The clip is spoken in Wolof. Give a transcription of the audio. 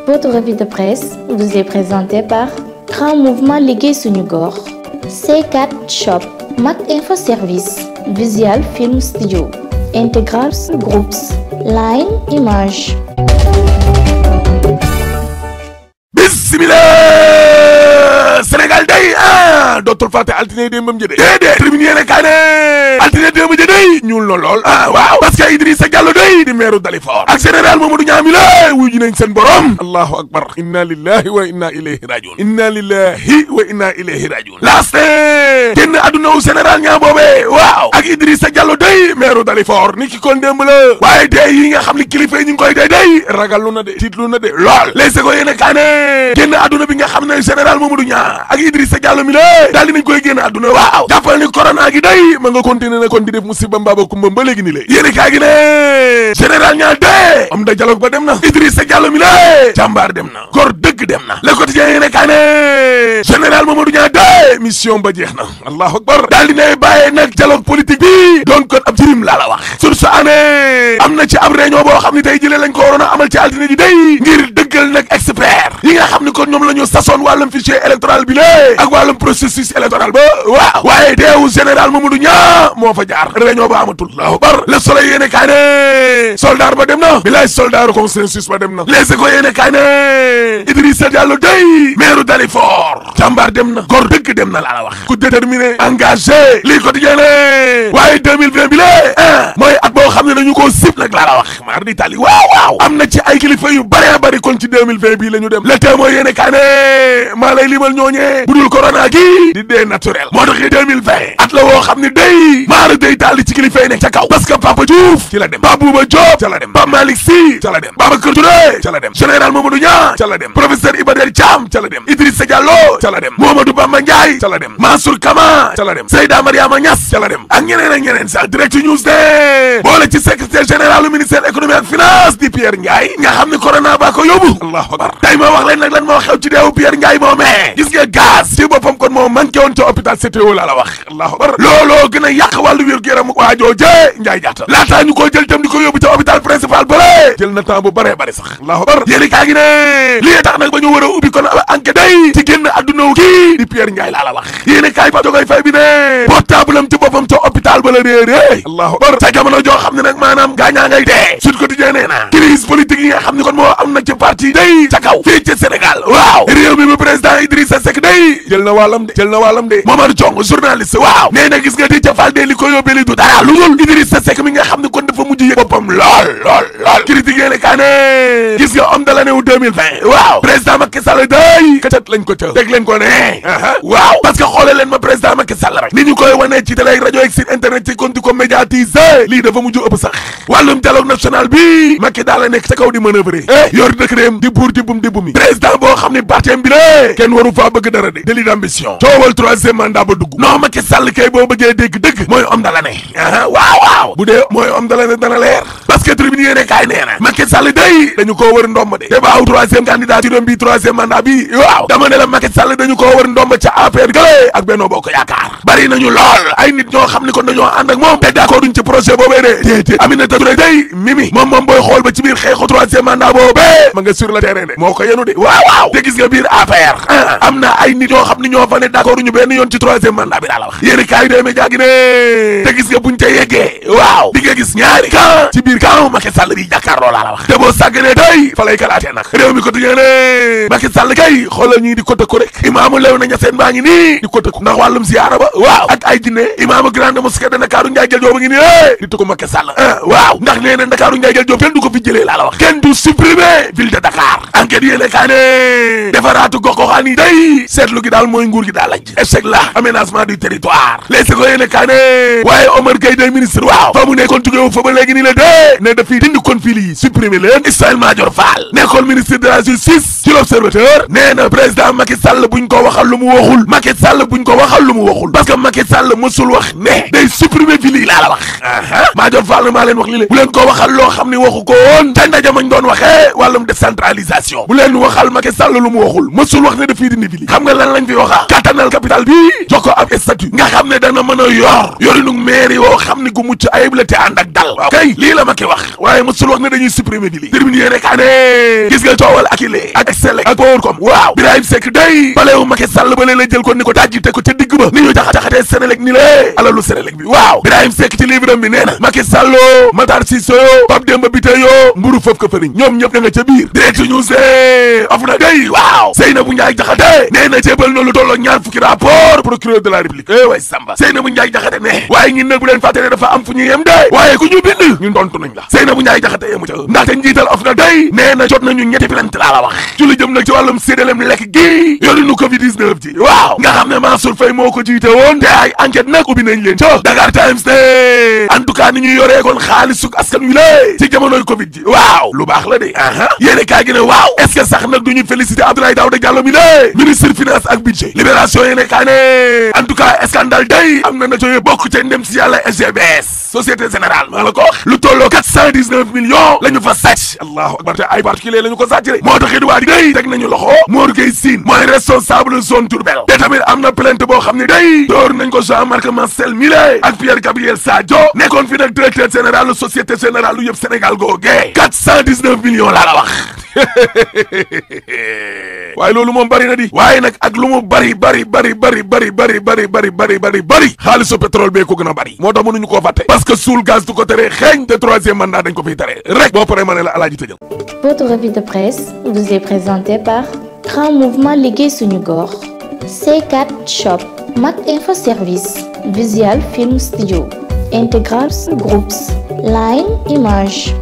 Votre revue de presse vous est présentée par Grand Mouvement Liggéey Suñu Gox, C4 Shop, Mac Info Service, Visual Film Studio, Integral Groups, Line Image. Bismillah Sénégal day dootul fàtte altine démbam jëdee déedéet tribune yéene kaa ne altine démb jëdee ñuul na lool waaw parce que Idrissa Diallo day di maire Dalifort ak général Mamadou Niami la wuy ji nañ seen borom allahu akbar inna lillahi wa inna ilayhi rajiun inna lillahi wa inna ilayhi rajiun laaste génn adduna wu général ñaa boobee waaw ak Idrissa Diallo day maire Dalifort ni ki kon démb la waaye dee yi nga xam ni kilifa yi ñu ngi koy day ragal lu na de tiit lu na de lool les ko yéene kaa ne génn adduna bi nga xam ne général Mamadou Niang ak Idrissa Diallo mi la daal dinañ koy génn adduna waaw jàppal ni corona gi day ma nga continuer na kon di def musiba mbaba kumba ba léegi ni lé yéene kaa gi ne général Niang de am da dialogue ba dem na Idrissa Diallo mi la jàmbaar dem na góor dëgg dem na le quotidien yéene kaa ne général Mamadou Niang de mission ba jeex na allahu akbar daal dinay bàyyee nag dialogue politique bi doon kon ab jirim laa la wax sur sa année am na ci ab réunion boo xam ne tey jëlee lañ ko waroon a amal ci altine ji day ngir dëggal nag expert yi nga xam ne kon ñoom la ñu sasoon wàllum fichier électoral bi lée ak wàllum processus électoral ba waaw waaye teewu général Mamadou Niang moo fa jaar réunion ba amatul allahu akbar le soleil yéene kaay ne soldat ba dem na bilaay soldat consensus ba dem na les écoles yéene kaay ne Idrissa Diallo day maire Dalifort jàmbaar dem na góor dëgg dem na laa la wax ku déterminé engagé lii quotidien ne waaye 2020 bi lée mooy at boo xam ne dañu koo sib nag laa la wax maar di tali waaw am na ci ay kilifa yu bëree bëri kon ci 2020 bii la ñu dem le témoin yéene kaay ne maa lay limal ñooñee budul corona gi di dee naturel moo tax 2020 at la woo xam ne day maara day taal ci kilifa yi nekk ca kaw parce que Papa Diouf ci la dem Pape Bouba Diop ca la dem Pape Malick Sy ca la dem Babacar Touré ca la dem général Mamadou Niang ca la dem professeur Iba Der Thiam ca la dem Idrissa Diallo ca la dem Mamadou Bamba Ndiaye ca la dem Mansour Kama ca la dem Seyda Mariama Niass ca la dem ak ñeneen ak ñeneen sax direct news de boole ci secrétaire général du ministère économie ak finance di Pierre Ndiaye nga xam ne corona baa ko yóbbu allahu akbar tey ma wax leen nag lan moo xew ci deewu Pierre Ndiaye moomee gis nga gaz ci boppam kon moo manqué woon ca hôpital CTO laa la wax allahu akbar looloo gën a yàq wàllu wér-gu-yaram waajoo jee Ndiaye jaata laataa ñu ko jël tam di ko yóbbu ca hôpital principal bare jël na temps bu bare bare sax allahu akbar yéeni kaa gi ne lii tax nag ba ñu war a ubbi kon enquête day ci génn adduna wu kii di Pierre Ndiaye laa la wax yéeni kaay fa jogoy fay bi ne portable am ci boppam ca hôpital ba la réeré allahu akbar ca jamono joo xam ne nag maanaam gaañaa ngay dee Sud Quotidien nee na crise politique yi nga xam ne kon moo am nag ci parti day ca kaw fii ci Sénégal waaw réew mi mu président Idrissa Seck day jël na wàllam de Momar Diong journaliste waaw nee na gis nga di ca fal de li ko yóbbee li du dara lu dul Idrissa Seck mi nga xam ne kon dafa mujj yëg boppam lool critique yéene kaa ne gis nga homme de l'année wu 2020 waaw président Macky Sall day kacat lañ ko ca dégg leen ko ne waaw parce que xoole leen ma président Macky Sall rek ni ñu koy wanee ci télé rajo ak site internet ci kon di ko médiatiser lii dafa mujj ëpp sax wàllum dialogue national bi Macky daal la nekk ca kaw di manœuvrer yor décret di buur di bum mi président boo xam ne partem bi la kenn waru faa bëgg dara de délit d'ambition coowal troisième mandat ba dugg non Macky Sall kay boo bëggee dégg dëgg mooy homme de l'année waaw bu dee mooy homme de l'année dana leer parce que tribune yéene kaay nee na Macky Sall day dañu koo wër ndomba de débaaw troisième candidature bi troisième mandat bi waaw dama ne la Macky Sall dañu koo wër ndomba ca APR gale ak Benno Bokk Yaakaar bari nañu lool ay nit ñoo xam ne kon dañoo ànd ak moom te d'accord duñ ci projet boobee de déedéet Aminata Touré day mimi moom booy xool ba ci biir xeexu troisième mandat boobee ma nga sur le terrain de moo ko yenu de waaw te gis nga biir APR am na ay nit ñoo xam ne ñoo fa ne d'accord ñu benn yoon ci troisième mandat bi daa la wax yéeni kaay dee média gi ne te gis nga buñ ca yeggee waaw di nga gis ñaari camp ci biir camp Macky Sall bi jàkkaarloo laa la wax te boo sàgganee day fa lay kalaatee nag réew mi ko tëjee ne Macky Sall kay xoolal ñii di ko tëkku rek imaamu lew na ñaseen baa ngi nii di ko tëkku ndax wàllum ziyaara ba waaw ak ay jinne imaamu grande mosquée de Ndakaaru Ndiaye Jël Joob ngi nii di tëkku Macky Sall waaw ndax nee na Ndakaaru Ndiaye Jël Joob kenn du ko fi jëlee laa la wax kenn du supprimer ville de Dakar enquête yéene kaa ne defaraatu gox-goxaan yi day seetlu gi daal mooy nguur gi daal laaj échec la aménagement du territoire les ko yéene kaa ne waaye Omar Gueye day ministre waaw fa mu nekkoon tugeewu fa ba léegi nii la dee ne dafiy dindi kon fii lii supprimer leen Ismaïla Madior Fall nekkoon ministre de la justice ci l'observateur nee na président Macky Sall buñ ko waxal lu mu waxul Macky Sall buñ ko waxal lu mu waxul parce que Macky Sall mësul wax ne day supprimer fii lii laa la wax Madior Fall maa leen wax li le bu leen ko waxal loo xam ne waxu ko woon ca ndaje mañ doon waxee wàllum décentralisation libération bu leen waxal Macky Sall lu mu waxul mësul wax ne dafii dindi bi li xam nga lan lañ fi waxa kattanal capital bi jox ko ab statut nga xam ne dana mën a yorinu maire yoo xam ne gu mucc ayib la te ànd ak dal waaw kay lii la Macky wax waaye mësul wax ne dañuy supprimer bi li terminé yéene kaa ne gis nga coowal Akilee ak Excel ak Powercom waaw Birahim Seck day baleewu Macky Sall ba leen la jël ko ni ko dajji te ko ca digg ba ni ñu jaxatee Senelec ni lée alalu Senelec bi waaw Birahim Seck ci livre am bi nee na Macky Sall Matar Cissé Pape Demba Bitèye mburu foofu ko fëriñ ñoom ñëpp da nga ca biir direct news of na day waaw Seynabou Ndiaye Diakhaté nee na jébal na lu tolloo ñaar fukki rapport procureur de la République way Samba Seynabou Ndiaye Diakhaté ne waaye ñun nag bu leen fàtte ne dafa am fu ñu yem de waaye ku ñu bind ñun tontu nañ la Seynabou Ndiaye Diakhaté yemu ca ndaxte njiital of na day nee na jot nañu ñetti plainte laa la wax ci lu jëm nag ci wàllum séddalem lekk gi yorinu Covid-19 ji waaw nga xam ne Mansour Faye moo ko jiite woon te ay enquête nag ubbi nañ leen ca Dakar Times ne en tout cas ni ñu yoree kon xaalisuk askan wi lée ci jamonoy Covid ji waaw lu baax la de yéene kaa gi ne waaw est-ce que sax nag duñu féliciter Abdoulaye Daouda Diallo mi lée ministre finance ak budget libération yéene kaa ne en tout cas scandale day am na co bokk ca ndem si yàlla SGBS Société Générale maa la ko wax lu tolloo 419 millions la ñu fa sàcc allahu akbar te ay particulier la ñu ko sàcc de moo tax it waa di day teg nañu loxo Mor Gueye Sine mooy responsable zone Diourbel te tamit am na plainte boo xam ne day door nañ ko Jean-Marc Marcel Millet ak Pierre Gabriel Sadio nekkoon fi nag directeur général Société Générale lu yëpp Sénégal googee 419 millions laa la wax waaye loolu moom bari na di waaye nag ak lu mu bari xaalisu pétrole bee ko gën a bari moo tax mënuñu koo fàtte parce que suul gaz du ko tere xeeñ te troisième mandat dañ ko fiy tere rek boo paree ma ne la alaaji tëjal. Votre revue de presse vous est présentée par Grand Mouvement Liggéey Suñu Gox, C4 Shop, Mac Info Service, Visual Film Studio, Integral Groups, Line Image.